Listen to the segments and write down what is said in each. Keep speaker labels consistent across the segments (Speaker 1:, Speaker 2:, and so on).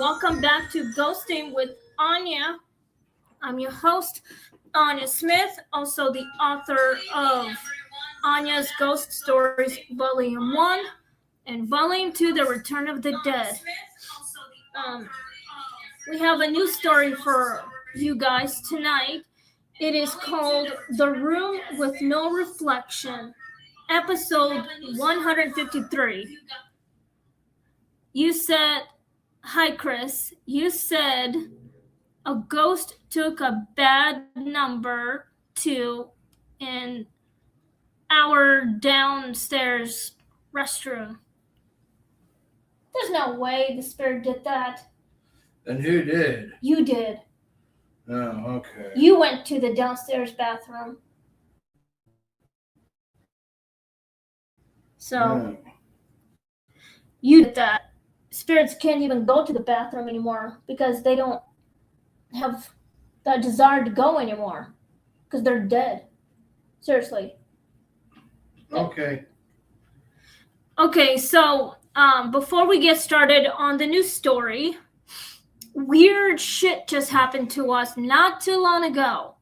Speaker 1: welcome back to Ghosting with Anya. I'm your host, Anya Smith, also the author of Anya's Ghost Stories, Volume 1 and Volume 2, The Return of the Dead. We have a new story for you guys tonight. It is called The Room with No Reflection, episode 153. You said, hi Chris, you said a ghost took a bad number 2 in our downstairs restroom. There's no way the spirit did that.
Speaker 2: Then who did?
Speaker 1: You did.
Speaker 2: Oh, okay.
Speaker 1: You went to the downstairs bathroom. So, you did that. Spirits can't even go to the bathroom anymore because they don't have that desire to go anymore because they're dead. Seriously.
Speaker 2: Okay.
Speaker 1: Okay, so before we get started on the new story, weird shit just happened to us not too long ago.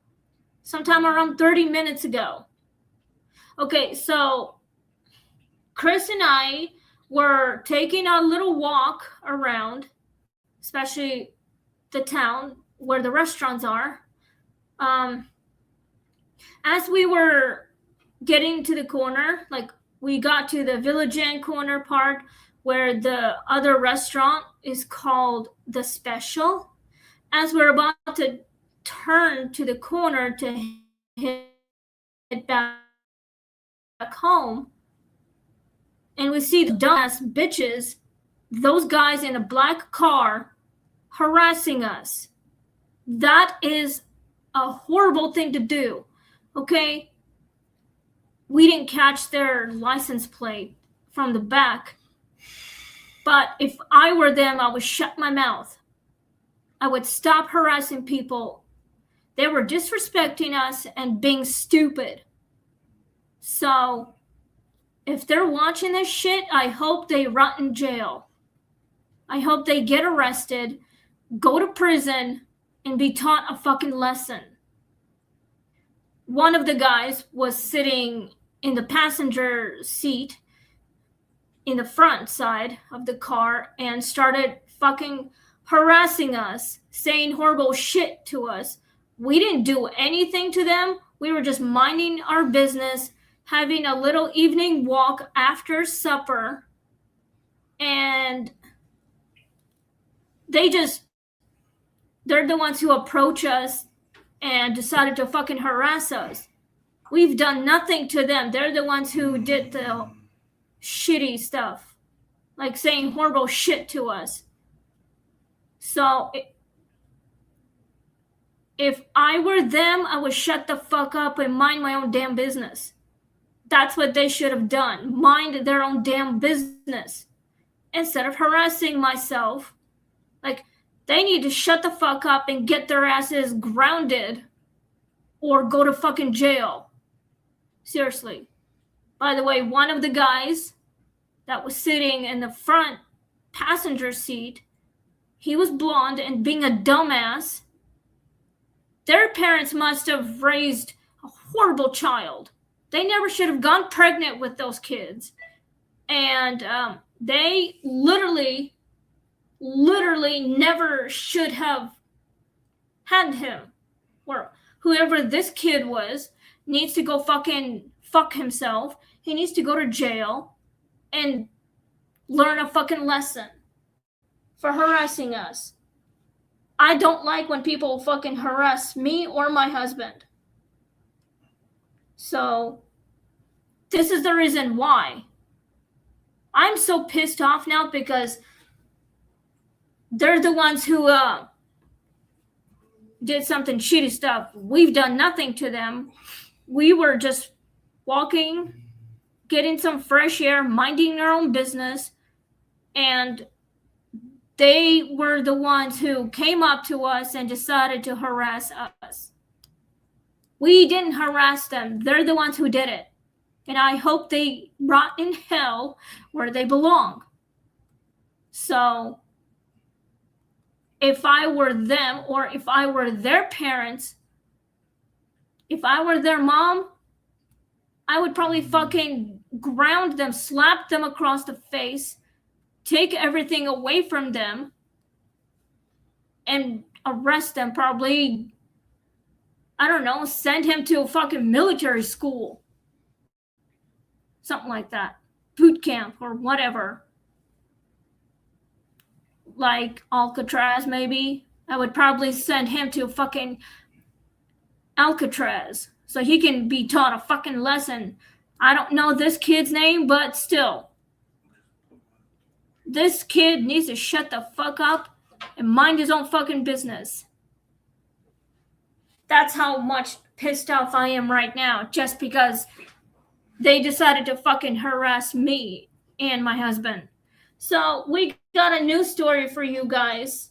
Speaker 1: Sometime around 30 minutes ago. Okay, so Chris and I were taking a little walk around, especially the town where the restaurants are. As we were getting to the corner, like we got to the Village Inn corner part where the other restaurant is called The Special. As we're about to turn to the corner to head back home, and we see the dumbass bitches, those guys in a black car, harassing us. That is a horrible thing to do, okay? We didn't catch their license plate from the back, but if I were them, I would shut my mouth. I would stop harassing people. They were disrespecting us and being stupid. So, if they're watching this shit, I hope they rot in jail. I hope they get arrested, go to prison, and be taught a fucking lesson. One of the guys was sitting in the passenger seat in the front side of the car and started fucking harassing us, saying horrible shit to us. We didn't do anything to them. We were just minding our business, having a little evening walk after supper, and they're the ones who approach us and decided to fucking harass us. We've done nothing to them. They're the ones who did the shitty stuff, like saying horrible shit to us. So if I were them, I would shut the fuck up and mind my own damn business. That's what they should have done. Mind their own damn business. Instead of harassing myself. Like, they need to shut the fuck up and get their asses grounded. Or go to fucking jail. Seriously. By the way, one of the guys that was sitting in the front passenger seat, he was blonde and being a dumbass. Their parents must have raised a horrible child. They never should have gone pregnant with those kids. And they literally never should have had him. Or whoever this kid was needs to go fucking fuck himself. He needs to go to jail and learn a fucking lesson for harassing us. I don't like when people fucking harass me or my husband. So, this is the reason why. I'm so pissed off now because they're the ones who did something shitty stuff. We've done nothing to them. We were just walking, getting some fresh air, minding our own business, and they were the ones who came up to us and decided to harass us. We didn't harass them. They're the ones who did it. And I hope they rot in hell where they belong. So, if I were them, or if I were their parents, if I were their mom, I would probably fucking ground them, slap them across the face, take everything away from them, and arrest them. Probably, I don't know, send him to a fucking military school. Something like that. Boot camp or whatever. Like Alcatraz, maybe. I would probably send him to fucking Alcatraz so he can be taught a fucking lesson. I don't know this kid's name, but still. This kid needs to shut the fuck up and mind his own fucking business. That's how much pissed off I am right now, just because they decided to fucking harass me and my husband. So we got a new story for you guys.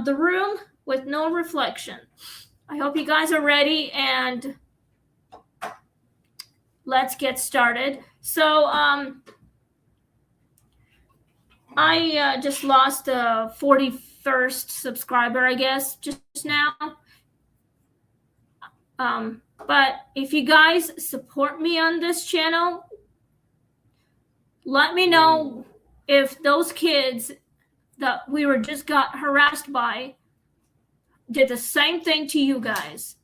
Speaker 1: The Room with No Reflection. I hope you guys are ready, and let's get started. So I just lost a 41st subscriber, I guess, just now. But if you guys support me on this channel, let me know if those kids that we were just got harassed by did the same thing to you guys.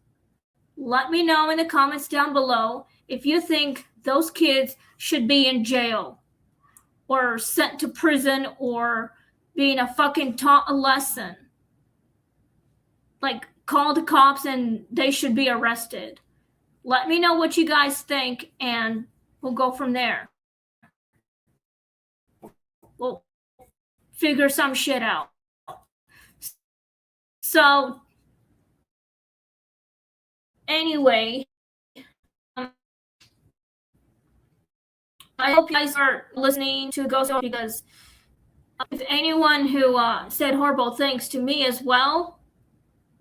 Speaker 1: Let me know in the comments down below if you think those kids should be in jail or sent to prison or being a fucking taught a lesson. Like, call the cops and they should be arrested. Let me know what you guys think, and we'll go from there. We'll figure some shit out. So, anyway, I hope you guys are listening to Ghost Story, because if anyone who said horrible things to me as well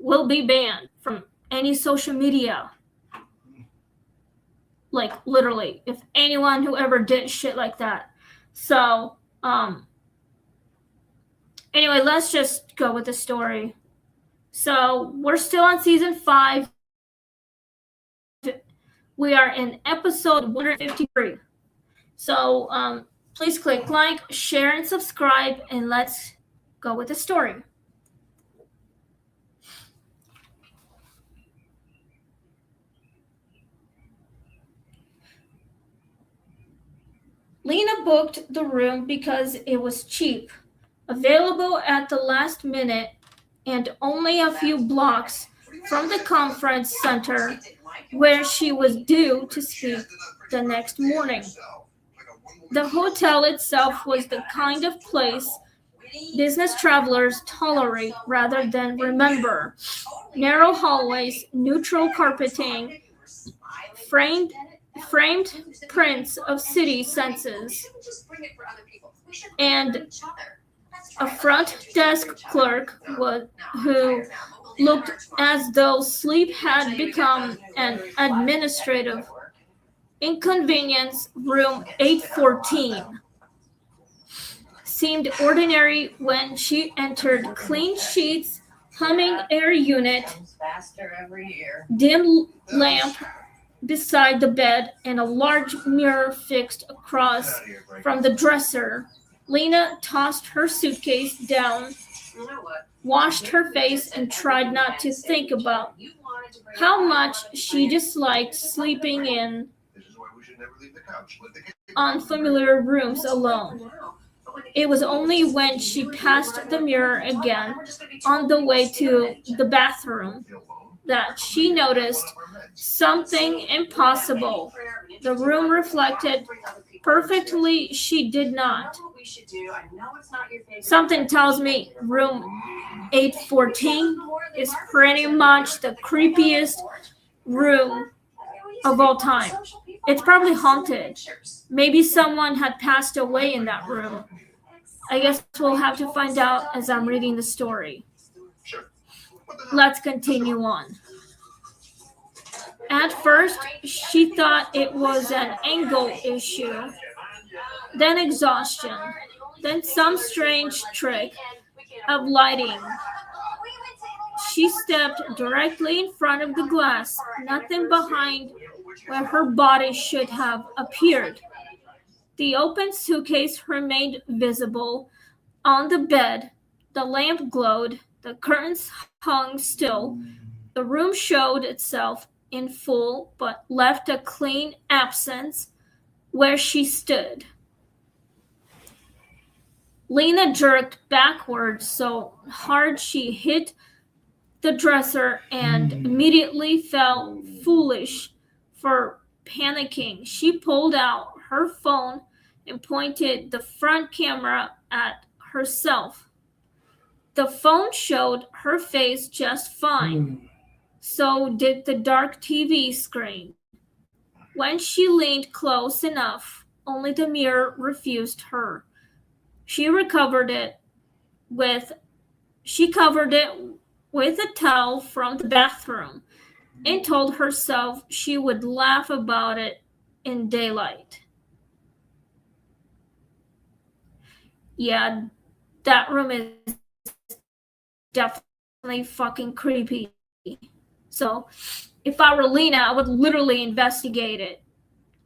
Speaker 1: will be banned from any social media. Like, literally, if anyone who ever did shit like that. So, anyway, let's just go with the story. So, we're still on season 5. We are in episode 153. So, please click like, share, and subscribe, and let's go with the story. Lena booked the room because it was cheap, available at the last minute, and only a few blocks from the conference center where she was due to speak the next morning. The hotel itself was the kind of place business travelers tolerate rather than remember. Narrow hallways, neutral carpeting, framed prints of city senses, and a front desk clerk who looked as though sleep had become an administrative inconvenience. Room 814 seemed ordinary when she entered. Clean sheets, humming air unit, dim lamp beside the bed, and a large mirror fixed across from the dresser. Lena tossed her suitcase down, washed her face, and tried not to think about how much she disliked sleeping in unfamiliar rooms alone. It was only when she passed the mirror again on the way to the bathroom that she noticed something impossible. The room reflected perfectly. She did not. Something tells me room 814 is pretty much the creepiest room of all time. It's probably haunted. Maybe someone had passed away in that room. I guess we'll have to find out as I'm reading the story. Let's continue on. At first, she thought it was an angle issue, then exhaustion, then some strange trick of lighting. she stepped directly in front of the glass, nothing behind where her body should have appeared. The open suitcase remained visible on the bed, the lamp glowed, the curtains hung still. The room showed itself in full, but left a clean absence where she stood. Lena jerked backwards so hard she hit the dresser and immediately felt foolish for panicking. She pulled out her phone and pointed the front camera at herself. The phone showed her face just fine. So did the dark TV screen. When she leaned close enough, only the mirror refused her. She covered it with a towel from the bathroom and told herself she would laugh about it in daylight. Yeah, that room is definitely fucking creepy. So if I were Lena, I would literally investigate it.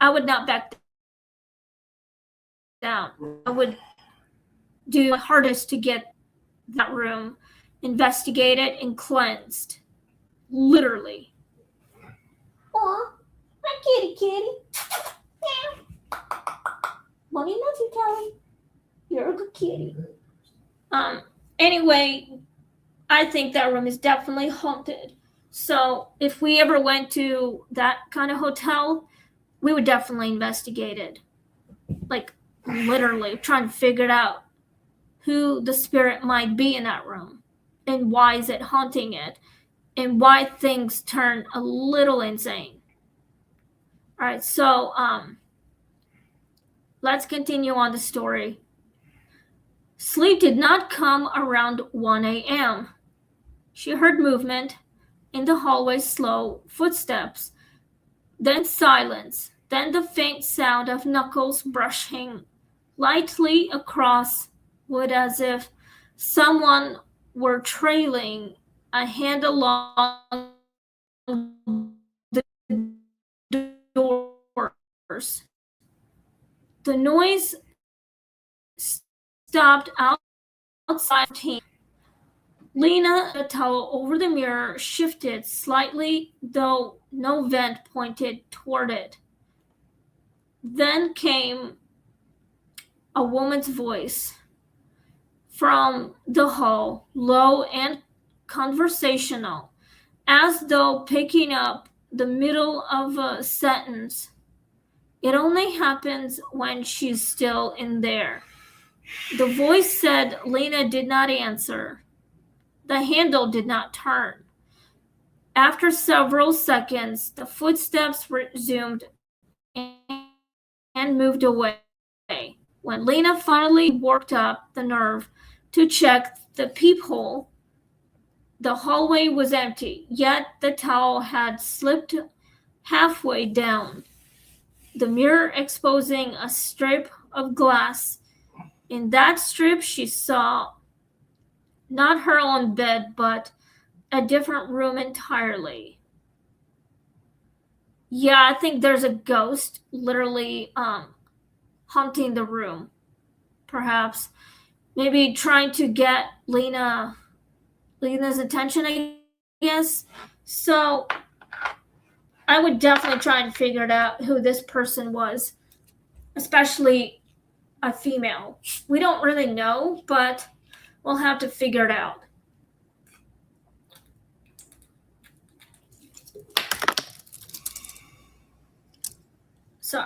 Speaker 1: I would not back down. I would do my hardest to get that room investigated and cleansed. Literally. Aw, my kitty. Yeah. Mommy loves you, Kelly. You're a good kitty. Anyway, I think that room is definitely haunted. So if we ever went to that kind of hotel, we would definitely investigate it. Like, literally trying to figure out who the spirit might be in that room and why is it haunting it and why things turn a little insane. All right, so let's continue on the story. Sleep did not come around 1 a.m. She heard movement in the hallway, slow footsteps, then silence, then the faint sound of knuckles brushing lightly across wood as if someone were trailing a hand along the doors. The noise stopped outside. Lena, the towel over the mirror, shifted slightly, though no vent pointed toward it. Then came a woman's voice from the hall, low and conversational, as though picking up the middle of a sentence. It only happens when she's still in there. The voice said Lena did not answer. The handle did not turn. After several seconds, the footsteps resumed and moved away. When Lena finally worked up the nerve to check the peephole, the hallway was empty, yet the towel had slipped halfway down, the mirror exposing a strip of glass. In that strip, she saw not her own bed, but a different room entirely. Yeah, I think there's a ghost literally haunting the room. Perhaps. Maybe trying to get Lena's attention, I guess. So I would definitely try and figure it out who this person was, especially a female. We don't really know, but we'll have to figure it out. So,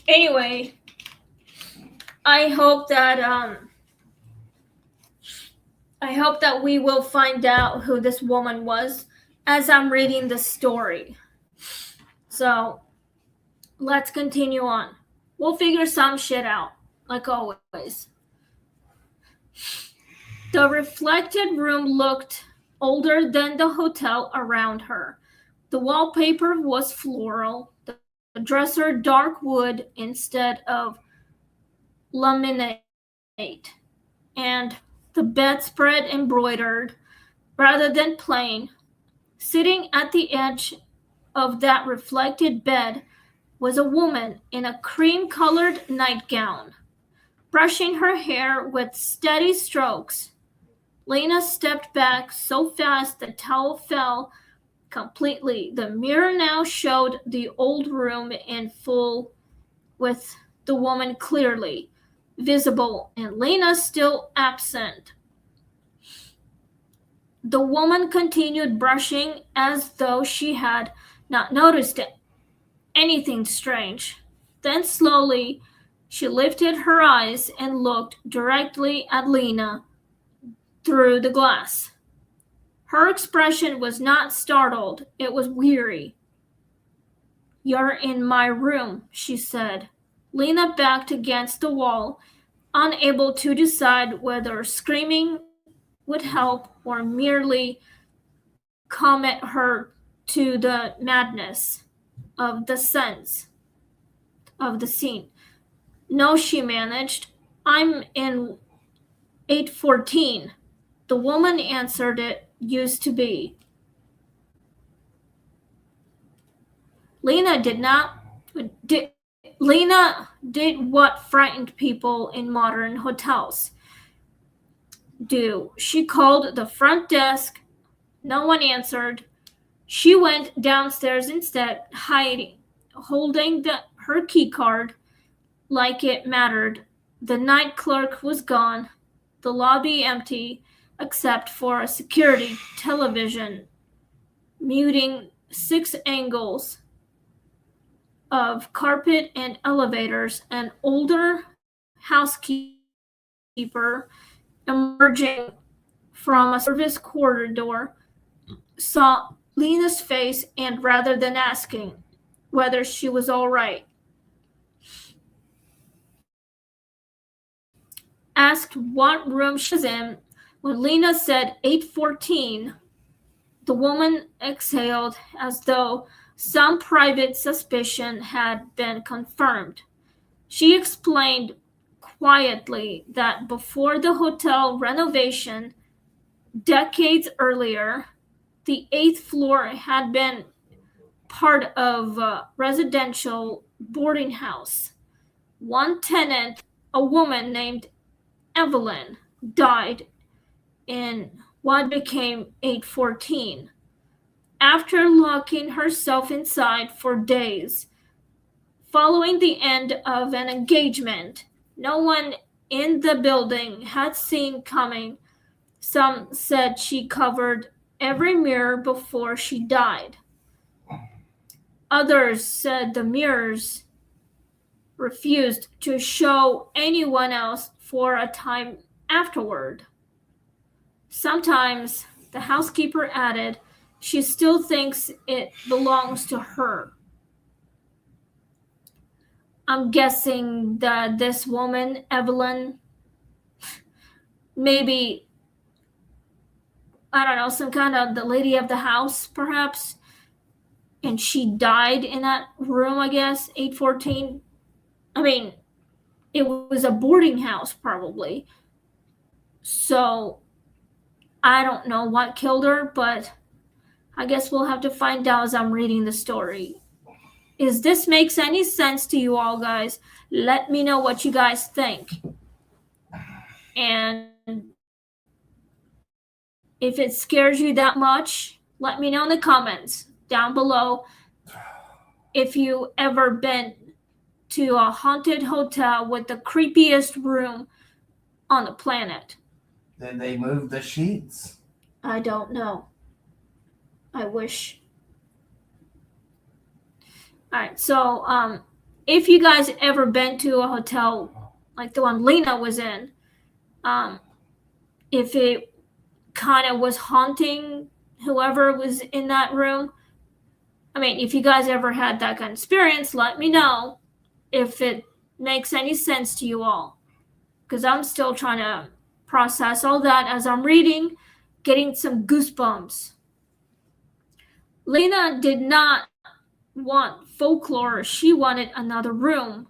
Speaker 1: anyway, I hope that we will find out who this woman was as I'm reading the story. So, let's continue on. We'll figure some shit out, like always. The reflected room looked older than the hotel around her. The wallpaper was floral, the dresser dark wood instead of laminate, and the bedspread embroidered. rather than playing. Sitting at the edge of that reflected bed was a woman in a cream-colored nightgown, brushing her hair with steady strokes. Lena stepped back so fast the towel fell completely. The mirror now showed the old room in full, with the woman clearly visible and Lena still absent. The woman continued brushing as though she had not noticed anything strange. Then slowly she lifted her eyes and looked directly at Lena through the glass. Her expression was not startled, it was weary. "You're in my room," she said. Lena backed against the wall, unable to decide whether screaming would help or merely commit her to the madness of the sense of the scene. "No," she managed. "I'm in 814. The woman answered it used to be. Lena did what frightened people in modern hotels do. She called the front desk. No one answered. She went downstairs instead, holding her key card like it mattered. The night clerk was gone, the lobby empty, except for a security television muting 6 angles of carpet and elevators. An older housekeeper emerging from a service corridor saw Lena's face and, rather than asking whether she was all right, asked what room she was in. When Lena said 814, the woman exhaled as though some private suspicion had been confirmed. She explained quietly that before the hotel renovation, decades earlier, the 8th floor had been part of a residential boarding house. One tenant, a woman named Evelyn, died in what became 814. After locking herself inside for days, following the end of an engagement no one in the building had seen coming. Some said she covered every mirror before she died. Others said the mirrors refused to show anyone else for a time afterward. Sometimes, the housekeeper added, she still thinks it belongs to her. I'm guessing that this woman, Evelyn, maybe, I don't know, some kind of the lady of the house, perhaps, and she died in that room, I guess, 814. I mean, it was a boarding house, probably. So, I don't know what killed her, but I guess we'll have to find out as I'm reading the story. Is this makes any sense to you all, guys? Let me know what you guys think. And if it scares you that much, let me know in the comments down below if you ever been to a haunted hotel with the creepiest room on the planet.
Speaker 3: Did they move the sheets?
Speaker 1: I don't know. I wish. Alright, so if you guys ever been to a hotel like the one Lena was in, if it kind of was haunting whoever was in that room, I mean, if you guys ever had that kind of experience, let me know if it makes any sense to you all. Because I'm still trying to process all that as I'm reading, getting some goosebumps. Lena did not want folklore, she wanted another room.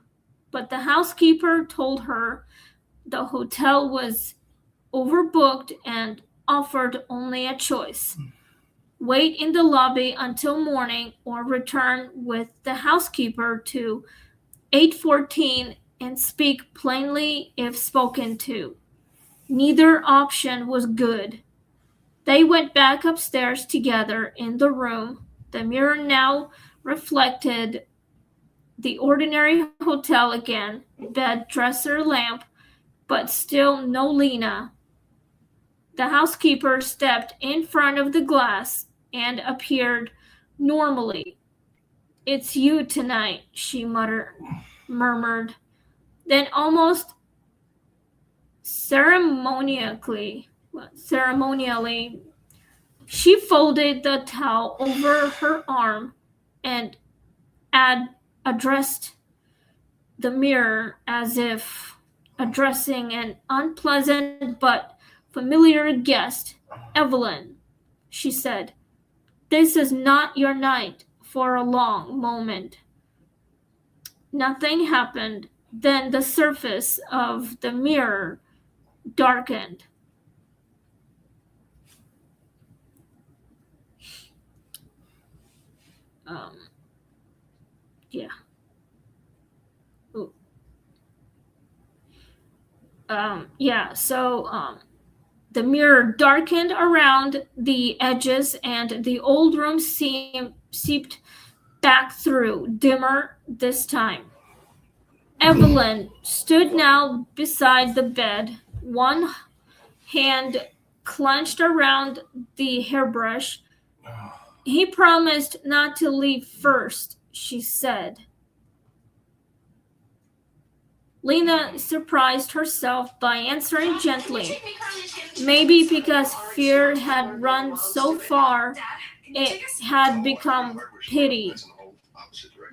Speaker 1: But the housekeeper told her the hotel was overbooked and offered only a choice: wait in the lobby until morning or return with the housekeeper to 814 and speak plainly if spoken to. Neither option was good. They went back upstairs together in the room. The mirror now reflected the ordinary hotel again: bed, dresser, lamp, but still no Lena. The housekeeper stepped in front of the glass and appeared normally. "It's you tonight," she murmured. Then almost ceremonially, she folded the towel over her arm and addressed the mirror as if addressing an unpleasant but familiar guest. "Evelyn," she said, "this is not your night." For a long moment nothing happened. Then the surface of the mirror darkened. Yeah. Ooh. The mirror darkened around the edges and the old room seeped back through, dimmer this time. Evelyn stood now beside the bed, one hand clenched around the hairbrush. "He promised not to leave first," she said. Lena surprised herself by answering gently, maybe because fear had run so far it had become pity.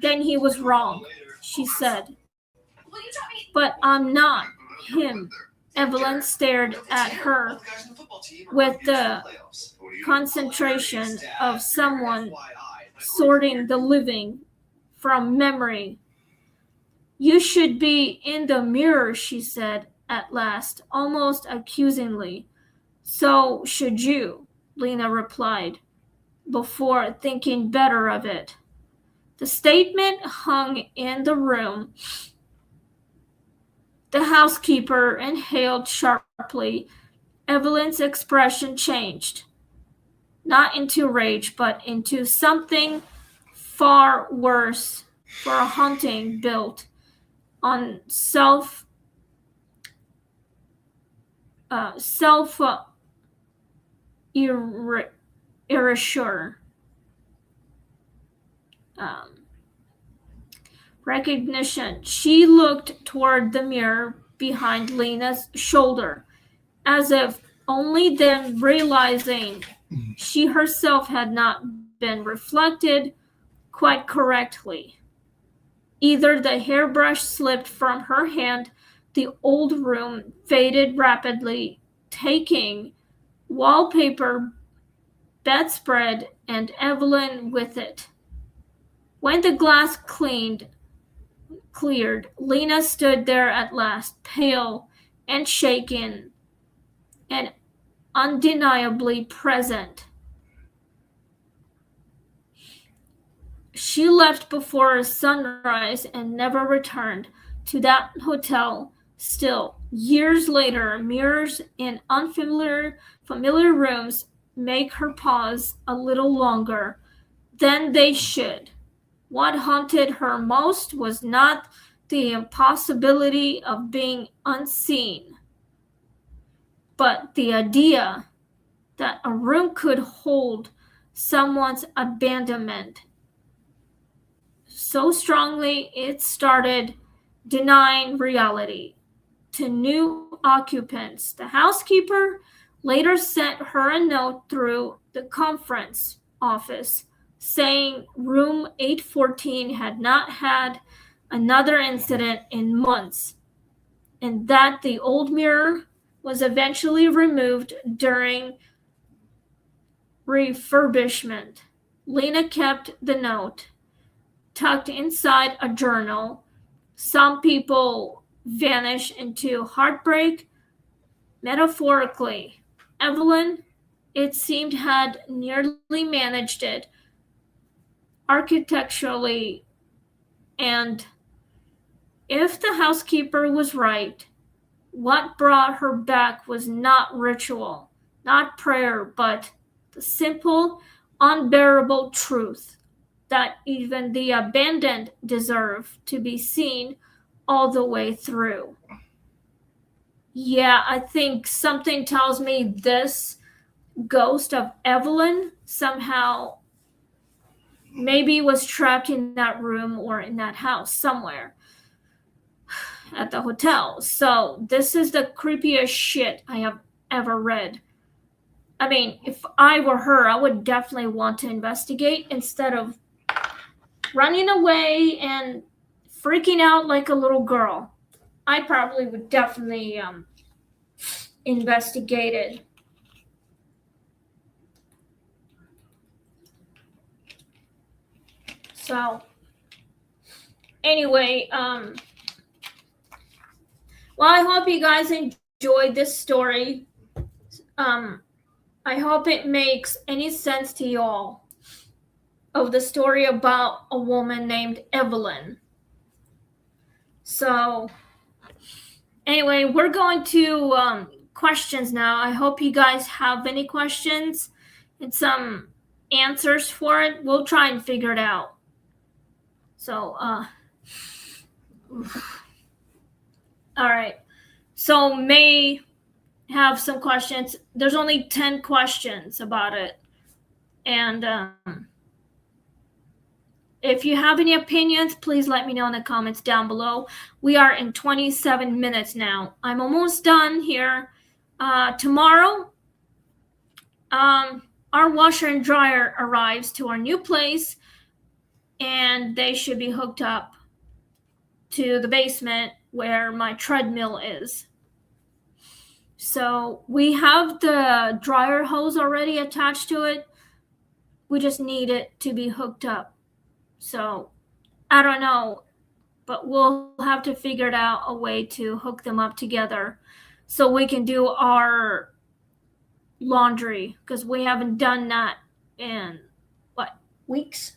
Speaker 1: "Then he was wrong," she said. "But I'm not him." Evelyn stared at her with the concentration of someone sorting the living from memory. "You should be in the mirror," she said at last, almost accusingly. "So should you," Lena replied, before thinking better of it. The statement hung in the room. The housekeeper inhaled sharply. Evelyn's expression changed, not into rage, but into something far worse for a haunting built on erasure. Recognition. She looked toward the mirror behind Lena's shoulder, as if only then realizing she herself had not been reflected quite correctly. Either the hairbrush slipped from her hand, the old room faded rapidly, taking wallpaper, bedspread, and Evelyn with it. When the glass cleared, Lena stood there at last, pale and shaken and undeniably present. She left before sunrise and never returned to that hotel. Still, years later, mirrors in unfamiliar rooms make her pause a little longer than they should. What haunted her most was not the impossibility of being unseen, but the idea that a room could hold someone's abandonment so strongly it started denying reality to new occupants. The housekeeper later sent her a note through the conference office saying room 814 had not had another incident in months, and that the old mirror was eventually removed during refurbishment. Lena kept the note tucked inside a journal. Some people vanish into heartbreak, metaphorically. Evelyn, it seemed, had nearly managed it architecturally, and if the housekeeper was right, what brought her back was not ritual, not prayer, but the simple, unbearable truth that even the abandoned deserve to be seen all the way through. Yeah, I think something tells me this ghost of Evelyn somehow maybe was trapped in that room or in that house somewhere at the hotel. So this is the creepiest shit I have ever read. I mean, if I were her, I would definitely want to investigate instead of running away and freaking out like a little girl. I probably would definitely investigate it. So, anyway, well, I hope you guys enjoyed this story. I hope it makes any sense to y'all of the story about a woman named Evelyn. So, anyway, we're going to questions now. I hope you guys have any questions and some answers for it. We'll try and figure it out. So, all right. So, May have some questions. There's only 10 questions about it. And if you have any opinions, please let me know in the comments down below. We are in 27 minutes now. I'm almost done here. Tomorrow, our washer and dryer arrives to our new place, and they should be hooked up to the basement where my treadmill is. So we have the dryer hose already attached to it. We just need it to be hooked up. So I don't know, but we'll have to figure out a way to hook them up together so we can do our laundry, because we haven't done that in weeks?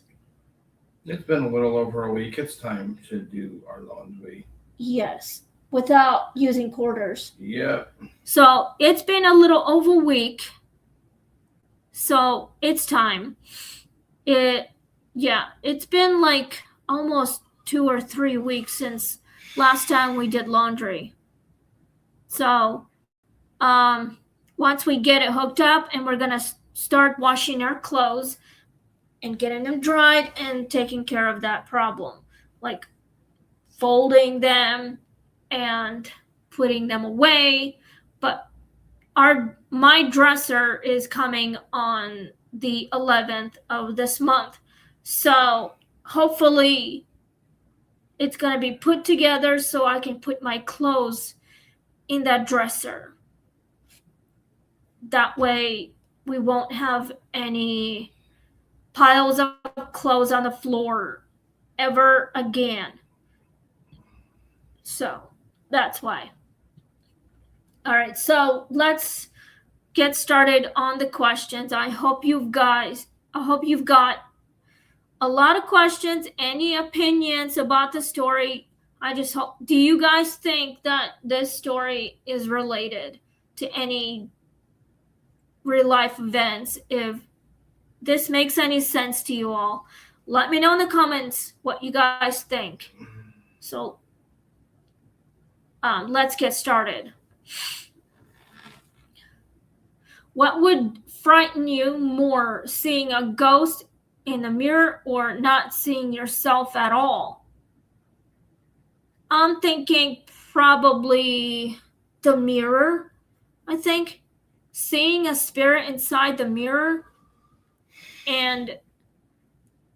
Speaker 2: It's been a little over a week. It's time to do our laundry.
Speaker 1: Yes, without using quarters.
Speaker 2: Yep.
Speaker 1: So it's been a little over a week. So it's time. It's been like almost 2 or 3 weeks since last time we did laundry. So once we get it hooked up, and we're gonna start washing our clothes and getting them dried and taking care of that problem, like folding them and putting them away. But my dresser is coming on the 11th of this month, so hopefully it's going to be put together so I can put my clothes in that dresser. That way we won't have any piles of clothes on the floor ever again. So that's why. All right, so let's get started on the questions. I hope you've got a lot of questions, any opinions about the story. I just hope, do you guys think that this story is related to any real life events? If this makes any sense to you all, let me know in the comments what you guys think. So let's get started. What would frighten you more, seeing a ghost in the mirror or not seeing yourself at all? I'm thinking probably the mirror. I think seeing a spirit inside the mirror and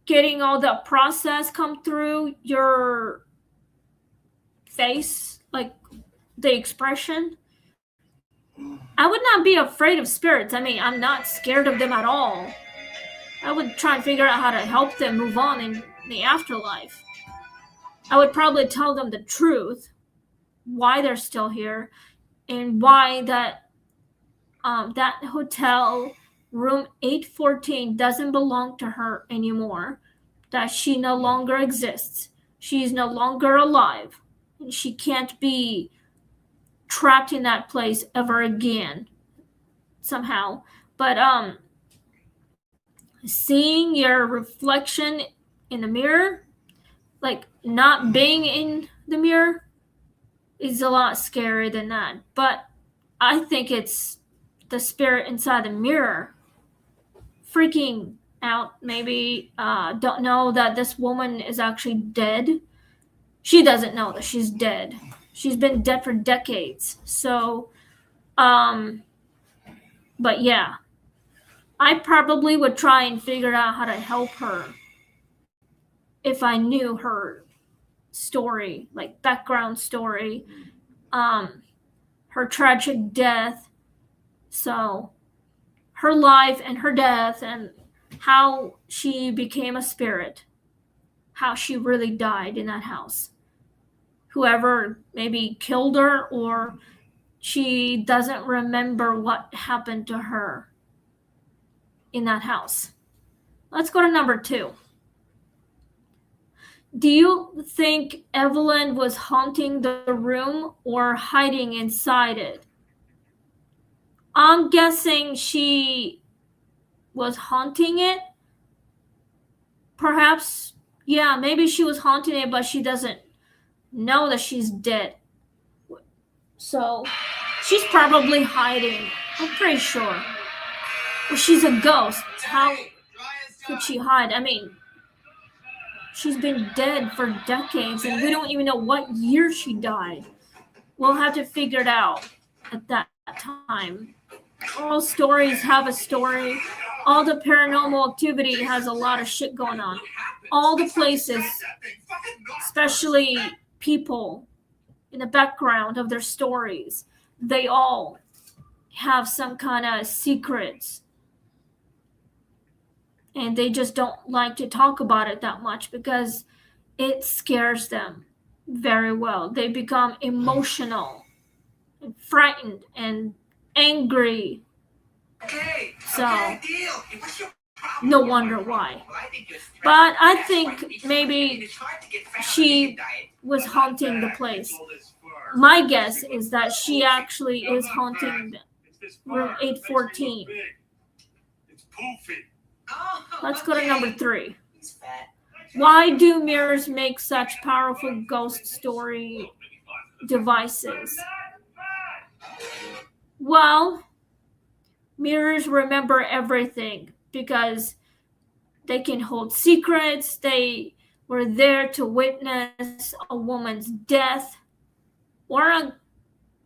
Speaker 1: getting all the process come through your face, like the expression. I would not be afraid of spirits. I mean, I'm not scared of them at all. I would try and figure out how to help them move on in the afterlife. I would probably tell them the truth, why they're still here, and why that that hotel room 814 doesn't belong to her anymore, that she no longer exists. She's no longer alive, and she can't be trapped in that place ever again somehow. But seeing your reflection in the mirror, like not being in the mirror, is a lot scarier than that. But I think it's the spirit inside the mirror freaking out. Maybe don't know that this woman is actually dead. She doesn't know that she's dead. She's been dead for decades. So, but yeah, I probably would try and figure out how to help her if I knew her story, like background story, her tragic death. So, her life and her death, and how she became a spirit, how she really died in that house. Whoever maybe killed her, or she doesn't remember what happened to her in that house. Let's go to number 2. Do you think Evelyn was haunting the room or hiding inside it? I'm guessing she was haunting it. Perhaps, yeah, maybe she was haunting it, but she doesn't know that she's dead. So she's probably hiding. I'm pretty sure. Well, she's a ghost. How could she hide? I mean, she's been dead for decades, and we don't even know what year she died. We'll have to figure it out at that time. All stories have a story. All the paranormal activity has a lot of shit going on. All the places, especially people in the background of their stories, they all have some kind of secrets. And they just don't like to talk about it that much because it scares them very well. They become emotional and frightened and angry. So, no wonder why. But I think maybe she was haunting the place. My guess is that she actually is haunting room 814. Let's go to number 3. Why do mirrors make such powerful ghost story devices? Well, mirrors remember everything because they can hold secrets. They were there to witness a woman's death or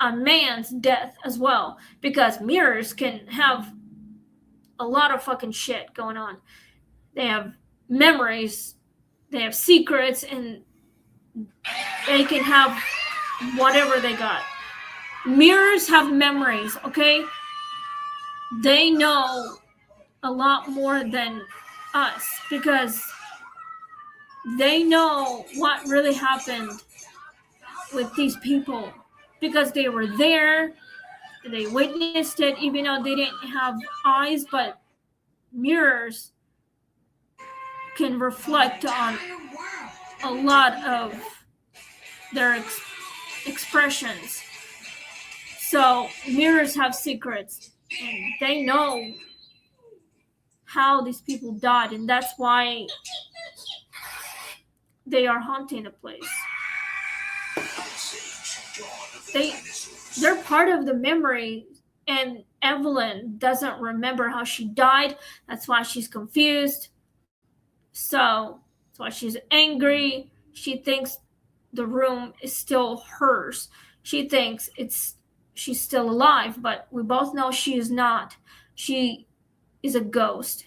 Speaker 1: a man's death as well, because mirrors can have a lot of fucking shit going on. They have memories, they have secrets, and they can have whatever they got. Mirrors have memories, okay? They know a lot more than us because they know what really happened with these people because they were there, they witnessed it, even though they didn't have eyes, but mirrors can reflect on a lot of their expressions. So mirrors have secrets, and they know how these people died, and that's why they are haunting the place. They're part of the memory, and Evelyn doesn't remember how she died. That's why she's confused. So that's why she's angry. She thinks the room is still hers. She thinks she's still alive, but we both know she is not. She is a ghost.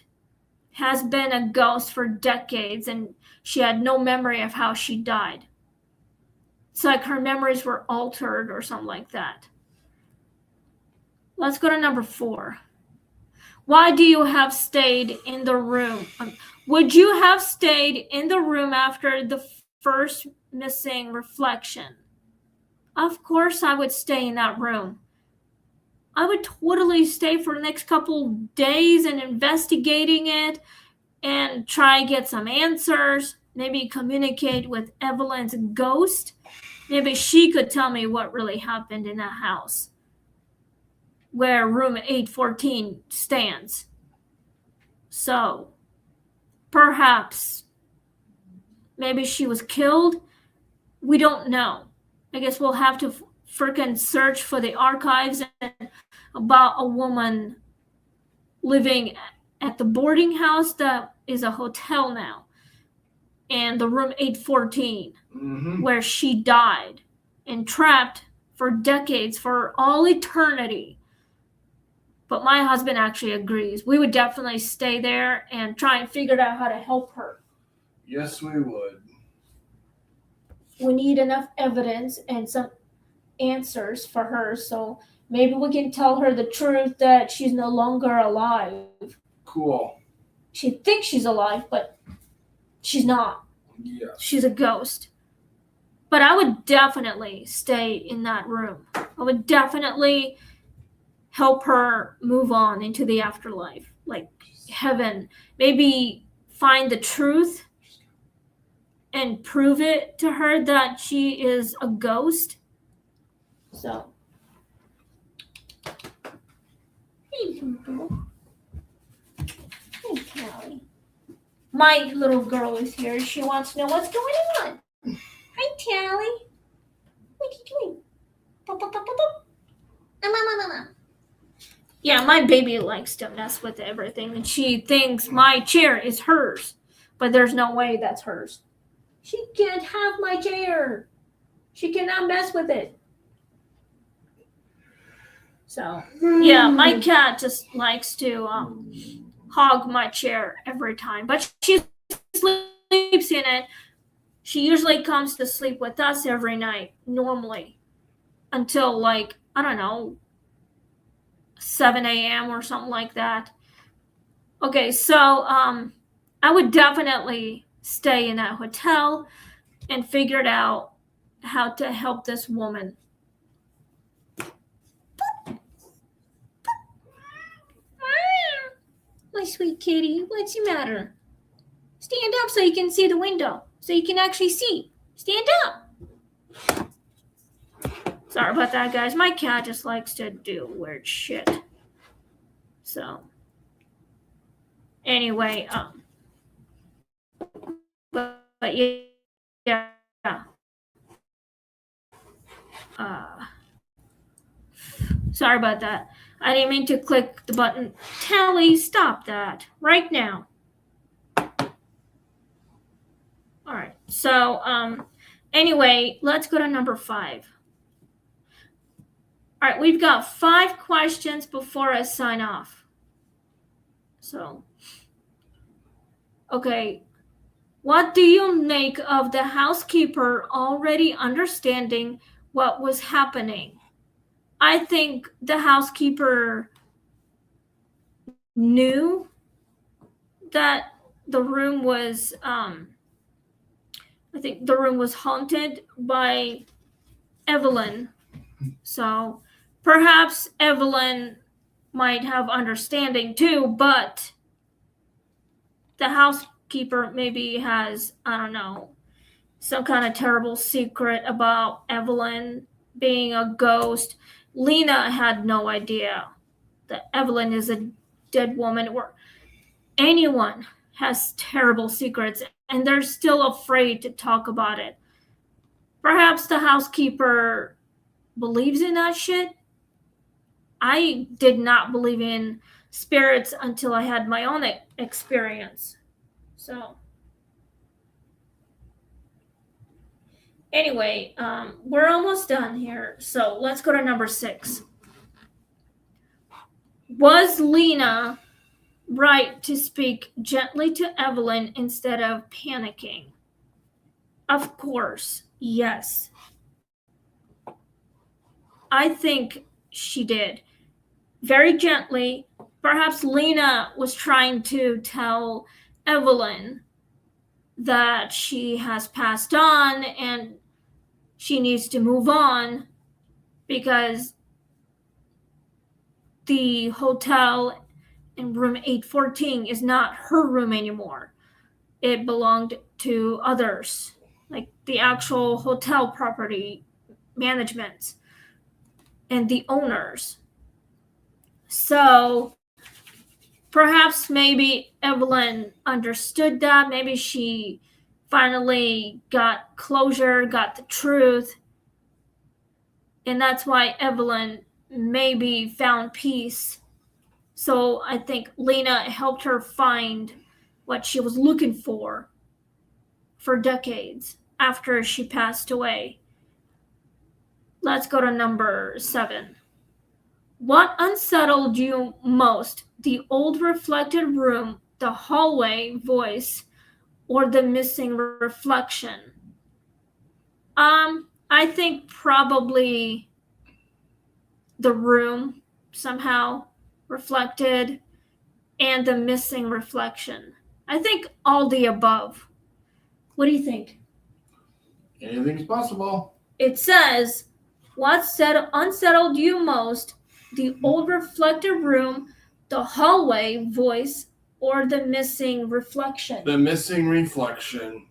Speaker 1: Has been a ghost for decades, and she had no memory of how she died. It's like her memories were altered or something like that. Let's go to number 4. Why do you have stayed in the room? Would you have stayed in the room after the first missing reflection? Of course I would stay in that room. I would totally stay for the next couple days and investigating it and try get some answers. Maybe communicate with Evelyn's ghost. Maybe she could tell me what really happened in that house where room 814 stands. So perhaps maybe she was killed. We don't know. I guess we'll have to freaking search for the archives and about a woman living at the boarding house that is a hotel now, and the room 814 where she died and trapped for decades, for all eternity. But my husband actually agrees. We would definitely stay there and try and figure out how to help her.
Speaker 2: Yes, we would.
Speaker 1: We need enough evidence and some answers for her, so maybe we can tell her the truth that she's no longer alive.
Speaker 2: Cool.
Speaker 1: She thinks she's alive, but she's not.
Speaker 2: Yeah.
Speaker 1: She's a ghost. But I would definitely stay in that room. I would definitely help her move on into the afterlife, like heaven. Maybe find the truth and prove it to her that she is a ghost. So, hey, little girl. Hey, Callie. My little girl is here. She wants to know what's going on. Hi, Callie. What are you doing? Pop, pop, pop, pop, pop. Yeah, my baby likes to mess with everything, and she thinks my chair is hers, but there's no way that's hers. She can't have my chair. She cannot mess with it. So, yeah, my cat just likes to hog my chair every time, but she sleeps in it. She usually comes to sleep with us every night, normally, until like, I don't know, 7 a.m. or something like that. Okay, so I would definitely stay in that hotel and figure out how to help this woman. My sweet kitty, what's the matter? Stand up so you can see the window, so you can actually see. Stand up. Sorry about that, guys. My cat just likes to do weird shit. So, anyway, but yeah. Sorry about that. I didn't mean to click the button. Tally, stop that right now. All right. So, anyway, let's go to number 5. All right, we've got 5 questions before I sign off. So, okay. What do you make of the housekeeper already understanding what was happening? I think the housekeeper knew that the room was, I think the room was haunted by Evelyn. So perhaps Evelyn might have understanding too, but the housekeeper maybe has, I don't know, some kind of terrible secret about Evelyn being a ghost. Lena had no idea that Evelyn is a dead woman, or anyone has terrible secrets and they're still afraid to talk about it. Perhaps the housekeeper believes in that shit. I did not believe in spirits until I had my own experience. So, anyway, we're almost done here. So let's go to number 6. Was Lena right to speak gently to Evelyn instead of panicking? Of course, yes. I think she did. Very gently. Perhaps Lena was trying to tell Evelyn that she has passed on and she needs to move on, because the hotel in room 814 is not her room anymore. It belonged to others, like the actual hotel property management and the owners. So perhaps maybe Evelyn understood that. Maybe she finally got closure, got the truth. And that's why Evelyn maybe found peace. So I think Lena helped her find what she was looking for decades after she passed away. Let's go to number 7. What unsettled you most? The old reflected room, the hallway voice, or the missing reflection? I think probably the room somehow reflected and the missing reflection. I think all the above. What do you think?
Speaker 2: Anything's possible.
Speaker 1: It says, what unsettled you most? The old reflected room, the hallway voice, or the missing reflection?
Speaker 2: The missing reflection.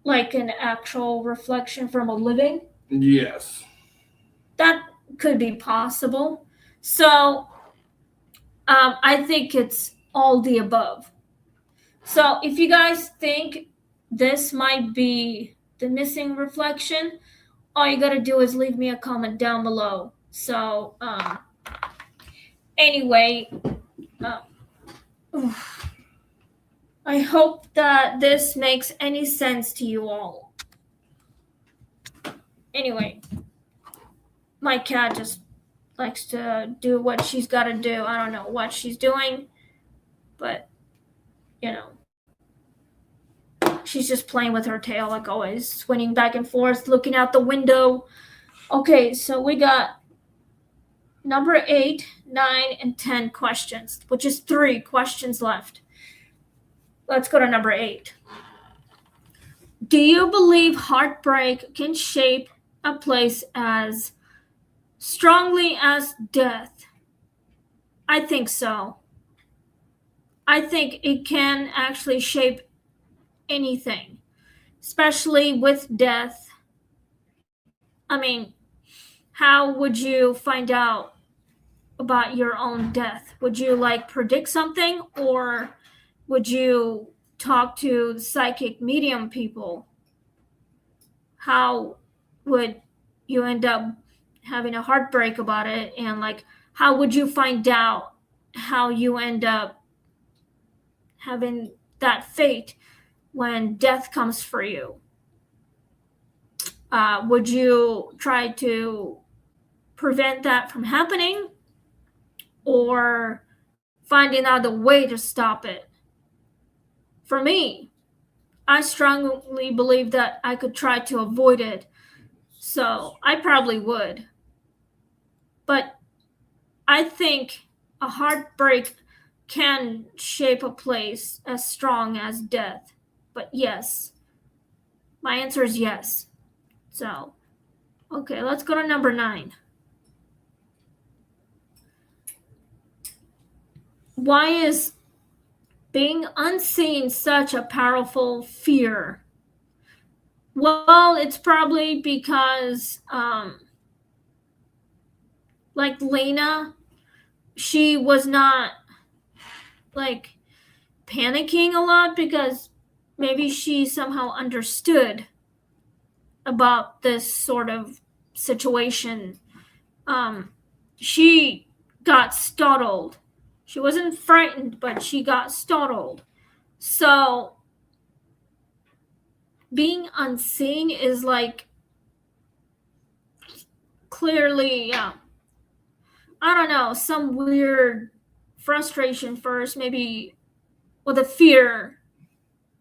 Speaker 1: Like an actual reflection from a living?
Speaker 2: Yes.
Speaker 1: That could be possible. So I think it's all the above. So if you guys think this might be the missing reflection, all you gotta do is leave me a comment down below. So anyway, I hope that this makes any sense to you all. Anyway, my cat just likes to do what she's got to do. I don't know what she's doing, but she's just playing with her tail like always, swinging back and forth, looking out the window. Okay, so we got number 8, 9, and 10 questions, which is 3 questions left. Let's go to number 8. Do you believe heartbreak can shape a place as strongly as death? I think so. I think it can actually shape anything, especially with death. I mean, how would you find out about your own death? Would you predict something, or would you talk to psychic medium people? How would you end up having a heartbreak about it? And how would you find out how you end up having that fate when death comes for you? Would you try to prevent that from happening, or find another way to stop it? For me, I strongly believe that I could try to avoid it, so I probably would. But I think a heartbreak can shape a place as strong as death. But yes, my answer is yes. So, okay, let's go to number 9. Why is being unseen such a powerful fear? Well, it's probably because, like Lena, she was not panicking a lot because maybe she somehow understood about this sort of situation. She got startled. She wasn't frightened, but she got startled. So being unseen is clearly, I don't know, some weird frustration first, maybe. Well, the fear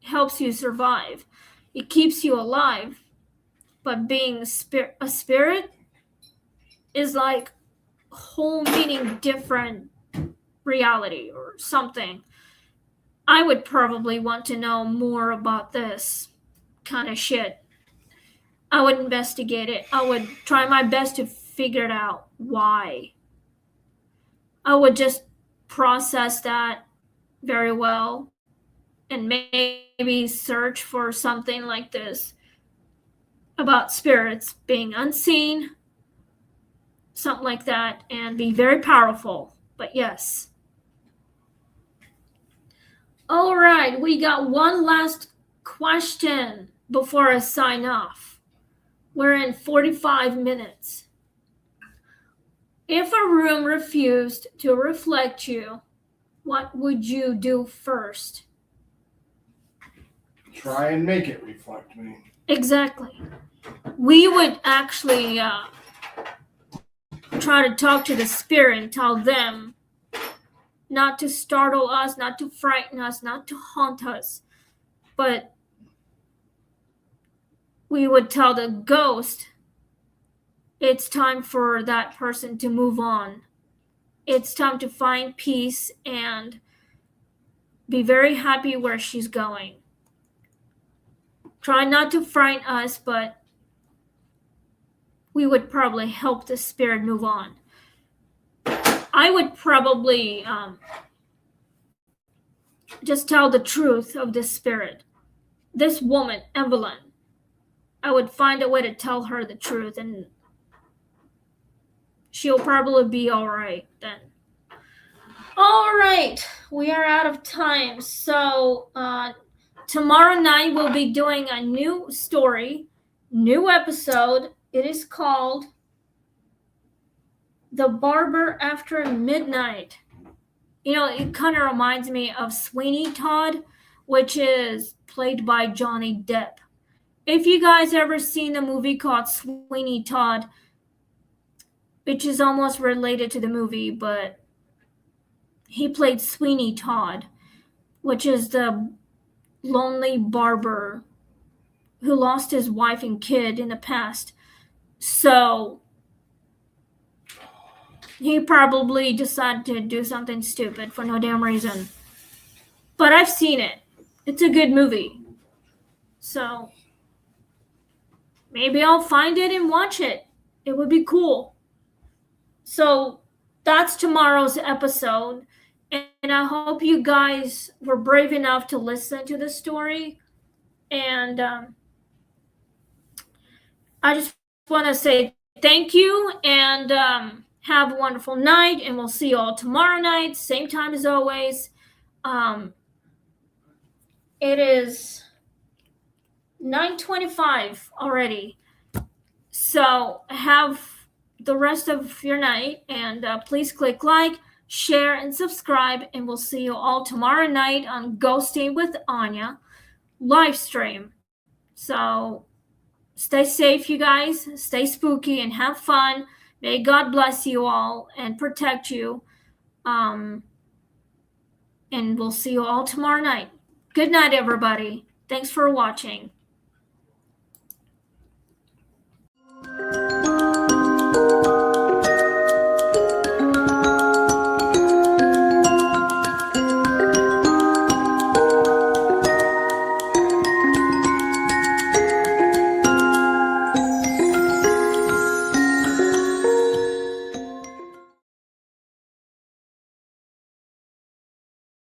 Speaker 1: helps you survive. It keeps you alive. But being a spirit is whole meaning different reality or something. I would probably want to know more about this kind of shit. I would investigate it. I would try my best to figure it out why. I would just process that very well and maybe search for something like this about spirits being unseen, something like that, and be very powerful. But yes. All right, we got one last question before I sign off. We're in 45 minutes. If a room refused to reflect you, what would you do first?
Speaker 2: Try and make it reflect me.
Speaker 1: Exactly. We would actually try to talk to the spirit and tell them not to startle us, not to frighten us, not to haunt us, but we would tell the ghost it's time for that person to move on. It's time to find peace and be very happy where she's going. Try not to frighten us, but we would probably help the spirit move on. I would probably just tell the truth of this spirit. This woman, Evelyn, I would find a way to tell her the truth, and she'll probably be all right then. All right, we are out of time. So tomorrow night we'll be doing a new story, new episode. It is called The Barber After Midnight. You know, it kind of reminds me of Sweeney Todd, which is played by Johnny Depp. If you guys ever seen the movie called Sweeney Todd, which is almost related to the movie, but he played Sweeney Todd, which is the lonely barber who lost his wife and kid in the past. So he probably decided to do something stupid for no damn reason. But I've seen it. It's a good movie. So maybe I'll find it and watch it. It would be cool. So that's tomorrow's episode. And I hope you guys were brave enough to listen to the story. And I just want to say thank you and have a wonderful night. And we'll see you all tomorrow night, same time as always. It is 9:25 already. So have the rest of your night. And please click like, share, and subscribe. And we'll see you all tomorrow night on Ghosting with Anya live stream. So stay safe, you guys. Stay spooky and have fun. May God bless you all and protect you. And we'll see you all tomorrow night. Good night, everybody. Thanks for watching.